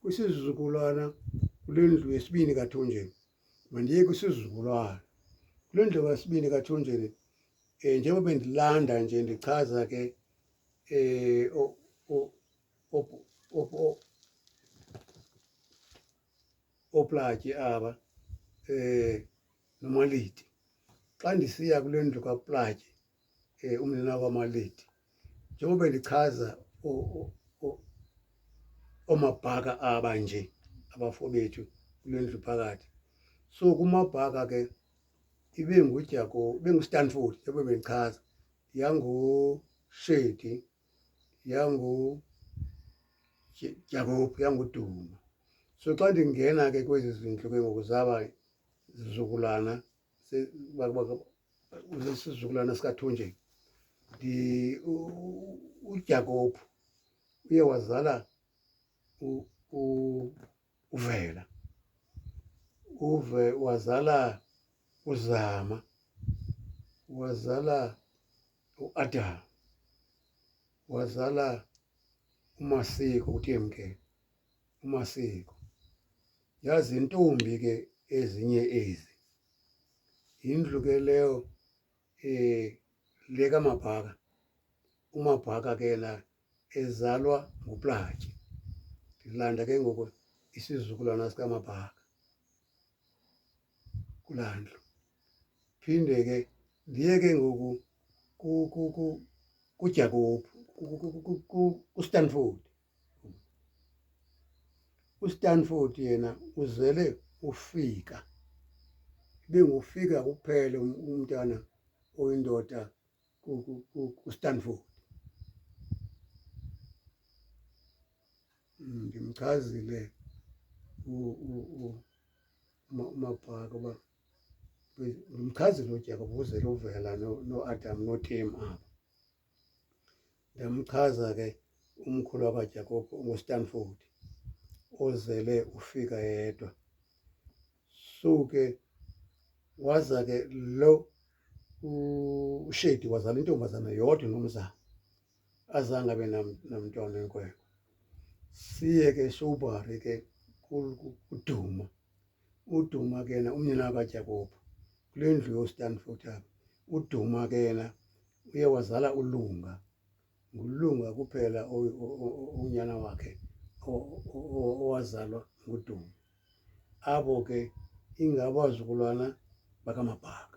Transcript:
kwisizukulwana kule ndlu yesibini kaTonjeni. Mandiye kwisizukulwana kule ndlu yesibini kaTonjeni. Njengoba bendilanda nje ndichaza ke oplatyi aba nomaliti. Xa ndisiya kule ndlu kaplatyi umnina kwamaliti, njengoba bendichaza oomabhaka aba nje abafo bethu kule ndlu phakathi. So kuMabhaka ke ibe nguStanford, njengoba bendichaza, yanguShedi, yanguJakob, yanguDuma. So xa ndingena ke kwezi zindlu ke ngoku zaba zizukulwana isizukulwana sikaTonjeni, uJakob uye wazala uVela, wazala uZama, wazala uAdam, wazala uMasiko, uThemke uMasiko. Yazi intombi ke ezinye ezi. Yindlu ke leyo le kaMabhaka. uMabhaka ke yena ezalwa nguplatyi. Ndilanda ke ngoku isizukulwana sikaMabhaka kulaa ndlu. Phinde ke ndiye ke ngoku kuJakob, kuStanford. UStanford yena uzele ufika, ibengufika kuphela umntana oyindoda kuStanford. Ndimchazile uMabhaka uba ndimchazile uJakob uzele uvela noAdam noThem apha. Ndamchaza ke umkhulu kaJakob nguStanford ozele ufika yedwa. So ke waza ke lo uShedi wazala intombazana yodwa nomzana, azange abe namntwana wenkwenkwe. Siye ke Showbari ke kuDuma. uDuma ke yena umnyana kaJakob kule ndlu yoStanford apha. uDuma ke yena uye wazala uLunga, nguLunga kuphela unyana wakhe owazalwa nguDuma. Abo ke ingabazukulwana bakaMabhaka.